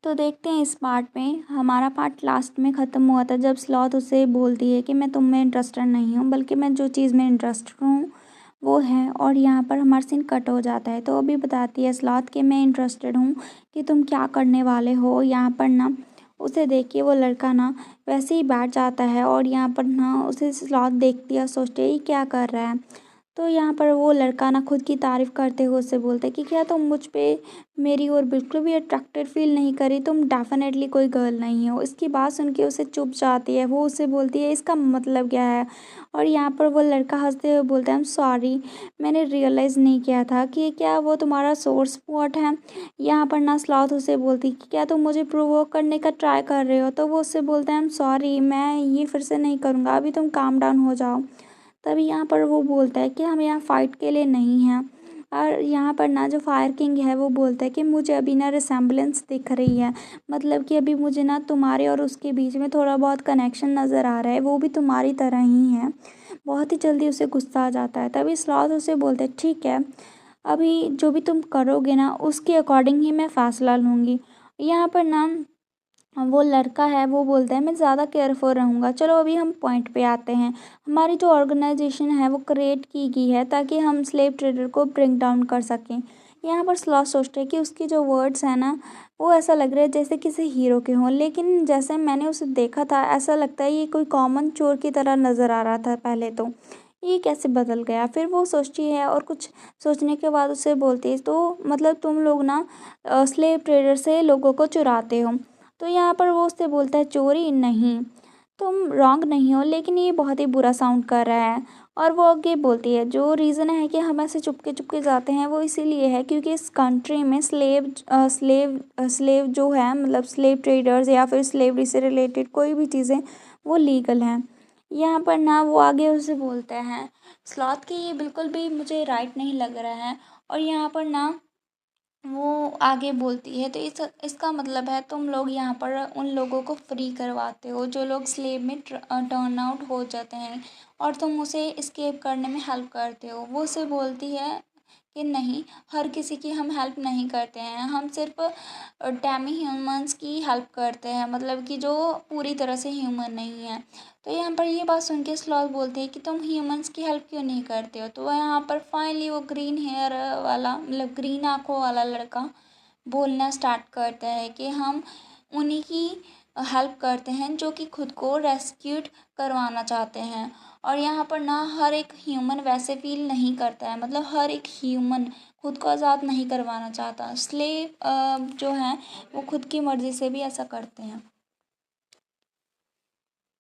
तो देखते हैं इस पार्ट में, हमारा पार्ट लास्ट में ख़त्म हुआ था जब स्लॉथ उसे बोलती है कि मैं तुम में इंटरेस्टेड नहीं हूँ, बल्कि मैं जो चीज़ में इंटरेस्टेड हूँ वो है। और यहाँ पर हमारा सीन कट हो जाता है। तो अभी बताती है स्लॉथ कि मैं इंटरेस्टेड हूँ कि तुम क्या करने वाले हो। यहाँ पर ना उसे देख के वो लड़का ना वैसे ही बैठ जाता है और यहाँ पर ना उसे स्लॉथ देखती है, सोचती है ये क्या कर रहा है। तो यहाँ पर वो लड़का ना खुद की तारीफ़ करते हुए उससे बोलता है कि क्या तुम मुझ पे मेरी ओर बिल्कुल भी अट्रैक्टेड फील नहीं करी, तुम डेफिनेटली कोई गर्ल नहीं हो। इसकी बात सुन के उसे चुप जाती है। वो उससे बोलती है इसका मतलब क्या है। और यहाँ पर वो लड़का हंसते हुए बोलता है आई एम सॉरी, मैंने रियलाइज़ नहीं किया था कि क्या वो तुम्हारा सोर्स स्पॉट है। यहाँ पर ना स्लॉथ उसे बोलती कि क्या तुम मुझे प्रोवोक करने का ट्राई कर रहे हो। तो वो उससे बोलता है आई एम सॉरी, मैं ये फिर से नहीं करूँगा, अभी तुम काम डाउन हो जाओ। तभी यहाँ पर वो बोलता है कि हम यहाँ फ़ाइट के लिए नहीं हैं। और यहाँ पर ना जो फायर किंग है वो बोलता है कि मुझे अभी ना रिसेम्बलेंस दिख रही है, मतलब कि अभी मुझे ना तुम्हारे और उसके बीच में थोड़ा बहुत कनेक्शन नज़र आ रहा है, वो भी तुम्हारी तरह ही है। बहुत ही जल्दी उसे गुस्सा आ जाता है। तभी स्लॉथ उसे बोलते हैं ठीक है, अभी जो भी तुम करोगे ना उसके अकॉर्डिंग ही मैं फ़ैसला लूँगी। यहाँ पर ना वो लड़का है वो बोलता है मैं ज़्यादा केयरफुल रहूँगा। चलो अभी हम पॉइंट पे आते हैं। हमारी जो ऑर्गेनाइजेशन है वो क्रिएट की गई है ताकि हम स्लेव ट्रेडर को ब्रिंग डाउन कर सकें। यहाँ पर स्लॉथ सोचते हैं कि उसके जो वर्ड्स हैं ना वो ऐसा लग रहा है जैसे किसी हीरो के हों, लेकिन जैसे मैंने उसे देखा था ऐसा लगता है ये कोई कॉमन चोर की तरह नज़र आ रहा था पहले तो। ये कैसे बदल गया। फिर वो सोचती है और कुछ सोचने के बाद उसे बोलती है तो मतलब तुम लोग ना स्लेव ट्रेडर से लोगों को चुराते हो। तो यहाँ पर वो उससे बोलता है चोरी नहीं, तुम रॉन्ग नहीं हो, लेकिन ये बहुत ही बुरा साउंड कर रहा है। और वो आगे बोलती है जो रीज़न है कि हम ऐसे चुपके चुपके जाते हैं वो इसीलिए है क्योंकि इस कंट्री में स्लेव जो है मतलब स्लेव ट्रेडर्स या फिर स्लेवरी से रिलेटेड कोई भी चीज़ें वो लीगल हैं। यहाँ पर ना वो आगे उसे बोलते हैं स्लॉथ कि ये बिल्कुल भी मुझे राइट नहीं लग रहा है। और यहाँ पर ना वो आगे बोलती है तो इसका मतलब है तुम लोग यहाँ पर उन लोगों को फ्री करवाते हो जो लोग स्लेव में टर्न आउट हो जाते हैं और तुम उसे एस्केप करने में हेल्प करते हो। वो उसे बोलती है कि नहीं, हर किसी की हम हेल्प नहीं करते हैं, हम सिर्फ डेमी ह्यूमंस की हेल्प करते हैं, मतलब कि जो पूरी तरह से ह्यूमन नहीं है। तो यहाँ पर ये बात सुन के स्लॉथ बोलते हैं कि तुम ह्यूमंस की हेल्प क्यों नहीं करते हो। तो वह यहाँ पर फाइनली वो ग्रीन हेयर वाला मतलब ग्रीन आँखों वाला लड़का बोलना स्टार्ट करता है कि हम उन्हीं की हेल्प करते हैं जो कि खुद को रेस्क्यूड करवाना चाहते हैं। और यहाँ पर ना हर एक ह्यूमन वैसे फील नहीं करता है, मतलब हर एक ह्यूमन खुद को आज़ाद नहीं करवाना चाहता। स्लेव जो हैं वो खुद की मर्ज़ी से भी ऐसा करते हैं।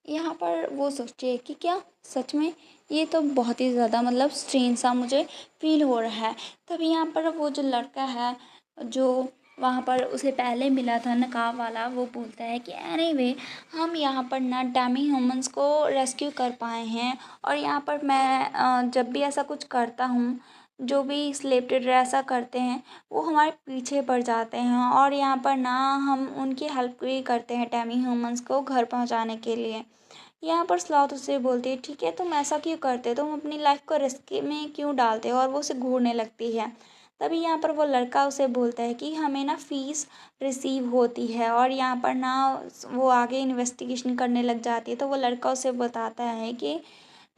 यहाँ पर वो सोचे कि क्या सच में ये तो बहुत ही ज़्यादा मतलब स्ट्रेन सा मुझे फ़ील हो रहा है। तभी यहाँ पर वो जो लड़का है जो वहाँ पर उसे पहले मिला था नकाब वाला वो बोलता है कि एनीवे हम यहाँ पर ना डैमी ह्यूमंस को रेस्क्यू कर पाए हैं और यहाँ पर मैं जब भी ऐसा कुछ करता हूँ, जो भी स्लेव ट्रेडर ऐसा करते हैं वो हमारे पीछे पड़ जाते हैं और यहाँ पर ना हम उनकी हेल्प भी करते हैं डैमी ह्यूमंस को घर पहुँचाने के लिए। यहाँ पर स्लॉथ उससे बोलती है ठीक है तुम ऐसा क्यों करते हो, तुम अपनी लाइफ को रिस्क में क्यों डालते हो। और वो उसे घूरने लगती है। तभी यहाँ पर वो लड़का उसे बोलता है कि हमें ना फ़ीस रिसीव होती है और यहाँ पर ना वो आगे इन्वेस्टिगेशन करने लग जाती है। तो वो लड़का उसे बताता है कि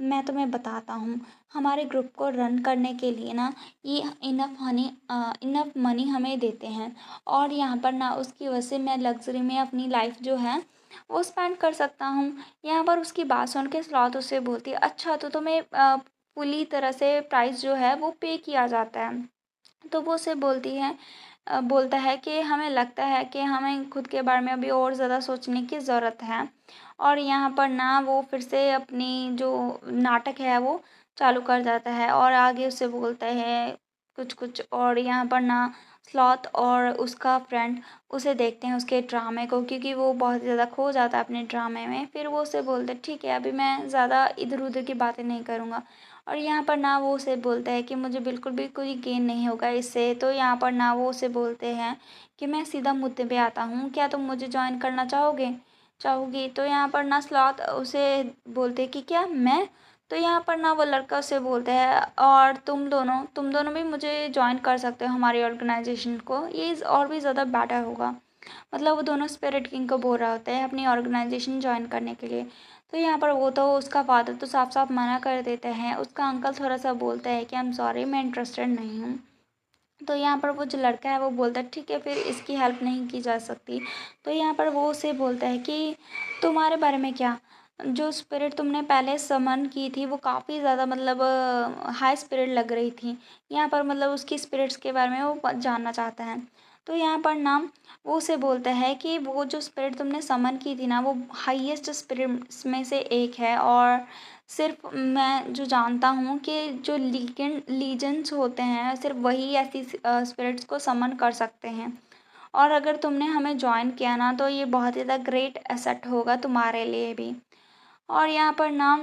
मैं तुम्हें बताता हूँ, हमारे ग्रुप को रन करने के लिए ना ये इनफ मनी हमें देते हैं और यहाँ पर ना उसकी वजह से मैं लग्ज़री में अपनी लाइफ जो है वो स्पेंड कर सकता हूँ। यहाँ पर उसकी बात सुन के स्लॉथ उससे बोलती है अच्छा तो तुम्हें पूरी तरह से प्राइस जो है वो पे किया जाता है। तो वो उसे बोलता है कि हमें लगता है कि हमें खुद के बारे में अभी और ज़्यादा सोचने की ज़रूरत है। और यहाँ पर ना वो फिर से अपनी जो नाटक है वो चालू कर जाता है और आगे उसे बोलता है कुछ कुछ। और यहाँ पर ना स्लॉथ और उसका फ्रेंड उसे देखते हैं उसके ड्रामे को, क्योंकि वो बहुत ज़्यादा खो जाता है अपने ड्रामे में। फिर वो उसे बोलते ठीक है अभी मैं ज़्यादा इधर उधर की बातें नहीं करूँगा। और यहाँ पर ना वो उसे बोलता है कि मुझे बिल्कुल भी कोई गेन नहीं होगा इससे। तो यहाँ पर ना वो उसे बोलते हैं कि मैं सीधा मुद्दे पे आता हूँ, क्या तुम मुझे ज्वाइन करना चाहोगी। तो यहाँ पर ना स्लॉथ उसे बोलते हैं कि क्या मैं। तो यहाँ पर ना वो लड़का उसे बोलता है और तुम दोनों भी मुझे ज्वाइन कर सकते हो हमारी ऑर्गेनाइजेशन को, ये और भी ज़्यादा बेटर होगा। मतलब वो दोनों स्पिरिट किंग को बोल रहा होता है अपनी ऑर्गेनाइजेशन ज्वाइन करने के लिए। तो यहाँ पर वो तो उसका फादर तो साफ साफ मना कर देते हैं। उसका अंकल थोड़ा सा बोलता है कि आई एम सॉरी, मैं इंटरेस्टेड नहीं हूँ। तो यहाँ पर वो जो लड़का है वो बोलता है ठीक है, फिर इसकी हेल्प नहीं की जा सकती। तो यहाँ पर वो उसे बोलता है कि तुम्हारे बारे में क्या, जो स्पिरिट तुमने पहले समन की थी वो काफ़ी ज़्यादा मतलब हाई स्पिरिट लग रही थी। यहाँ पर मतलब उसकी स्पिरिट्स के बारे में वो जानना चाहता है। तो यहाँ पर ना वो उसे बोलता है कि वो जो स्पिरिट तुमने समन की थी ना वो हाईएस्ट स्पिरिट्स में से एक है, और सिर्फ मैं जो जानता हूँ कि जो लीजेंड्स होते हैं सिर्फ वही ऐसी स्पिरिट्स को समन कर सकते हैं। और अगर तुमने हमें ज्वाइन किया ना तो ये बहुत ही ज़्यादा ग्रेट एसेट होगा तुम्हारे लिए भी। और यहाँ पर ना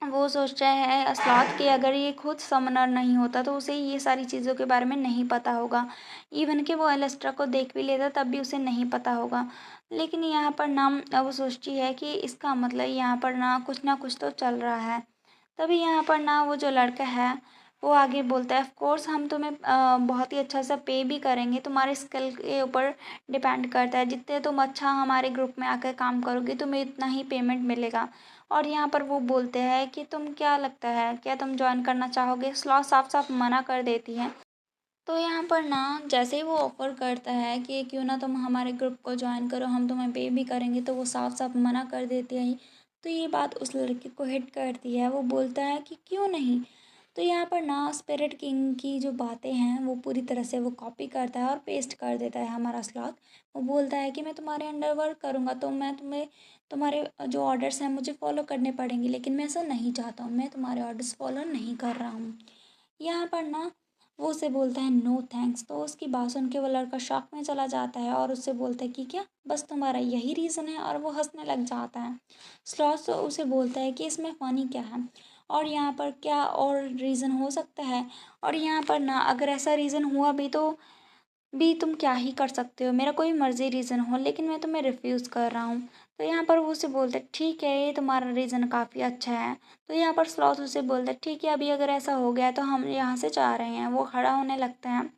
वो सोचता है असलात कि अगर ये खुद समनर नहीं होता तो उसे ये सारी चीज़ों के बारे में नहीं पता होगा। इवन कि वो एलेस्ट्रा को देख भी लेता तब भी उसे नहीं पता होगा। लेकिन यहाँ पर ना वो सोचती है कि इसका मतलब यहाँ पर ना कुछ तो चल रहा है। तभी यहाँ पर ना वो जो लड़का है वो आगे बोलता है ऑफ कोर्स हम तुम्हें बहुत ही अच्छा सा पे भी करेंगे, तुम्हारे स्किल के ऊपर डिपेंड करता है। जितने तुम अच्छा हमारे ग्रुप में आकर काम करोगे तुम्हें इतना ही पेमेंट मिलेगा। और यहाँ पर वो बोलते हैं कि तुम क्या लगता है, क्या तुम ज्वाइन करना चाहोगे। स्लॉ साफ साफ मना कर देती है। तो यहाँ पर ना जैसे ही वो ऑफ़र करता है कि क्यों ना तुम हमारे ग्रुप को ज्वाइन करो, हम तुम्हें पे भी करेंगे, तो वो साफ साफ मना कर देती है। तो ये बात उस लड़के को हिट करती है। वो बोलता है कि क्यों नहीं। तो यहाँ पर ना स्पिरिट किंग की जो बातें हैं वो पूरी तरह से वो कॉपी करता है और पेस्ट कर देता है हमारा स्लॉथ। वो बोलता है कि मैं तुम्हारे अंडर वर्क करूँगा तो मैं तुम्हें तुम्हारे जो ऑर्डर्स हैं मुझे फॉलो करने पड़ेंगे, लेकिन मैं ऐसा नहीं चाहता हूँ, मैं तुम्हारे ऑर्डर्स फॉलो नहीं कर रहा हूँ। यहाँ पर ना वो उसे बोलता है नो थैंक्स। तो उसकी बात सुन के वो लड़का शॉक में चला जाता है और उससे बोलता है कि क्या बस तुम्हारा यही रीज़न है, और वो हंसने लग जाता है। स्लॉथ उसे बोलता है कि इसमें फ़नी क्या है, और यहाँ पर क्या और रीज़न हो सकता है। और यहाँ पर ना अगर ऐसा रीज़न हुआ भी तुम क्या ही कर सकते हो, मेरा कोई मर्ज़ी रीज़न हो लेकिन मैं तुम्हें रिफ्यूज़ कर रहा हूँ। तो यहाँ पर वो उसे बोलते ठीक है, ये तुम्हारा रीज़न काफ़ी अच्छा है। तो यहाँ पर स्लॉथ उसे बोलता है ठीक है, अभी अगर ऐसा हो गया तो हम यहाँ से जा रहे हैं। वो खड़ा होने लगता है।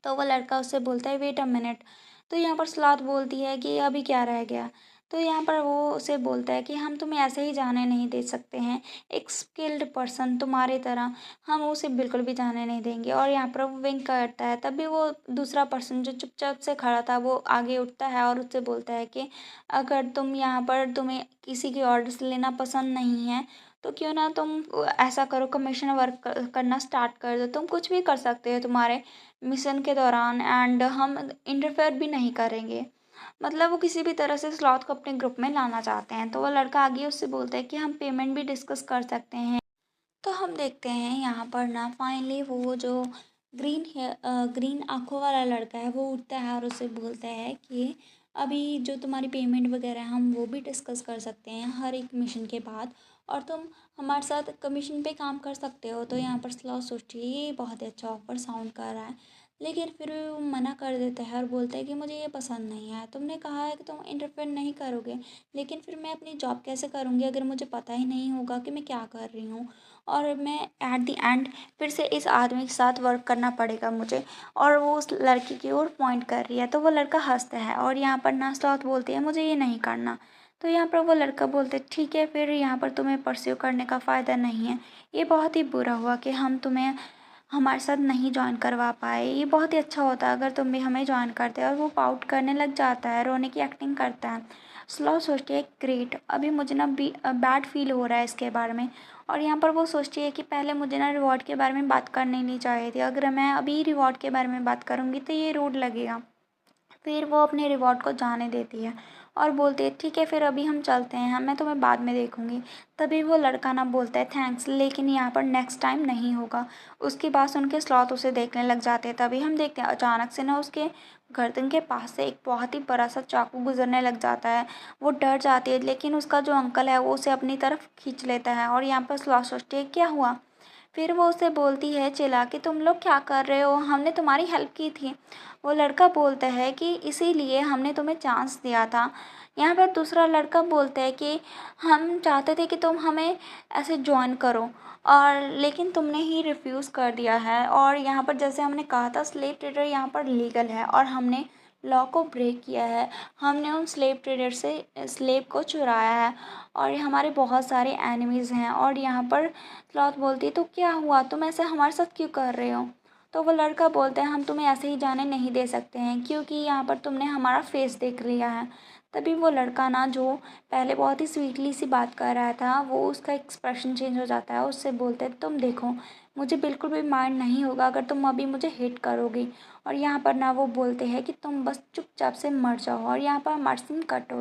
तो वो लड़का उससे बोलता है वेट अ मिनट। तो यहाँ पर स्लॉथ बोलती है कि अभी क्या रह गया। तो यहाँ पर वो उसे बोलता है कि हम तुम्हें ऐसे ही जाने नहीं दे सकते हैं, एक स्किल्ड पर्सन तुम्हारे तरह हम उसे बिल्कुल भी जाने नहीं देंगे। और यहाँ पर वो विंक करता है। तब भी वो दूसरा पर्सन जो चुपचाप से खड़ा था वो आगे उठता है और उससे बोलता है कि अगर तुम यहाँ पर तुम्हें किसी की ऑर्डर्स लेना पसंद नहीं है तो क्यों ना तुम ऐसा करो, कमीशन वर्क करना स्टार्ट कर दो। तुम कुछ भी कर सकते हो तुम्हारे मिशन के दौरान, एंड हम इंटरफेयर भी नहीं करेंगे। मतलब वो किसी भी तरह से स्लॉथ को अपने ग्रुप में लाना चाहते हैं। तो वो लड़का आगे उससे बोलता है कि हम पेमेंट भी डिस्कस कर सकते हैं। तो हम देखते हैं यहाँ पर ना फाइनली वो जो ग्रीन आँखों वाला लड़का है वो उठता है और उसे बोलता है कि अभी जो तुम्हारी पेमेंट वगैरह है हम वो भी डिस्कस कर सकते हैं हर एक मिशन के बाद, और तुम हमारे साथ कमीशन पे काम कर सकते हो। तो यहाँ पर स्लॉथ सोचती है ये बहुत ही अच्छा ऑफर साउंड कर रहा है, लेकिन फिर भी वो मना कर देता है और बोलता है कि मुझे ये पसंद नहीं है। तुमने कहा है कि तुम इंटरफेयर नहीं करोगे, लेकिन फिर मैं अपनी जॉब कैसे करूँगी अगर मुझे पता ही नहीं होगा कि मैं क्या कर रही हूँ, और मैं एट द एंड फिर से इस आदमी के साथ वर्क करना पड़ेगा मुझे। और वो उस लड़की की ओर पॉइंट कर रही है। तो वो लड़का हंसता है और यहाँ पर ना स्लॉथ बोलती है मुझे ये नहीं करना। तो यहाँ पर वो लड़का बोलते हैं ठीक है, फिर यहाँ पर तुम्हें परस्यू करने का फ़ायदा नहीं है। ये बहुत ही बुरा हुआ कि हम तुम्हें हमारे साथ नहीं ज्वाइन करवा पाए। ये बहुत ही अच्छा होता अगर तुम भी हमें ज्वाइन करते। और वो पाउट करने लग जाता है, रोने की एक्टिंग करता है। स्लो सोचती है ग्रेट, अभी मुझे ना बैड फील हो रहा है इसके बारे में। और यहाँ पर वो सोचती है कि पहले मुझे ना रिवॉर्ड के बारे में बात करनी नहीं चाहिए थी, अगर मैं अभी रिवॉर्ड के बारे में बात करूँगी तो ये रूड लगेगा। फिर वो अपने रिवॉर्ड को जाने देती है और बोलती है ठीक है फिर अभी हम चलते हैं, मैं तुम्हें बाद में देखूंगी। तभी वो लड़का ना बोलता है थैंक्स, लेकिन यहाँ पर नेक्स्ट टाइम नहीं होगा। उसकी बात सुन के स्लॉथ उसे देखने लग जाते हैं। तभी हम देखते हैं अचानक से ना उसके गर्दन के पास से एक बहुत ही बड़ा सा चाकू गुजरने लग जाता है। वो डर जाती है, लेकिन उसका जो अंकल है वो उसे अपनी तरफ खींच लेता है। और यहाँ पर स्लॉथ सोचती है क्या हुआ। फिर वो उसे बोलती है चिल्ला के तुम लोग क्या कर रहे हो, हमने तुम्हारी हेल्प की थी। वो लड़का बोलता है कि इसीलिए हमने तुम्हें चांस दिया था। यहाँ पर दूसरा लड़का बोलता है कि हम चाहते थे कि तुम हमें ऐसे ज्वाइन करो, और लेकिन तुमने ही रिफ्यूज़ कर दिया है। और यहाँ पर जैसे हमने कहा था स्लेव ट्रेडर यहाँ पर लीगल है, और हमने लॉ को ब्रेक किया है, हमने उन स्लेव ट्रेडर से स्लेव को चुराया है और ये हमारे बहुत सारे एनिमीज़ हैं। और यहाँ पर स्लॉथ बोलती है तो क्या हुआ, तुम ऐसे हमारे साथ क्यों कर रहे हो। तो वो लड़का बोलता है हम तुम्हें ऐसे ही जाने नहीं दे सकते हैं क्योंकि यहाँ पर तुमने हमारा फेस देख लिया है। तभी वो लड़का ना, जो पहले बहुत ही स्वीटली सी बात कर रहा था, वो उसका एक्सप्रेशन चेंज हो जाता है। उससे बोलते हैं तुम देखो, मुझे बिल्कुल भी माइंड नहीं होगा अगर तुम अभी मुझे हिट करोगी। और यहाँ पर ना वो बोलते हैं कि तुम बस चुपचाप से मर जाओ। और यहाँ पर हमारा सीन कट हो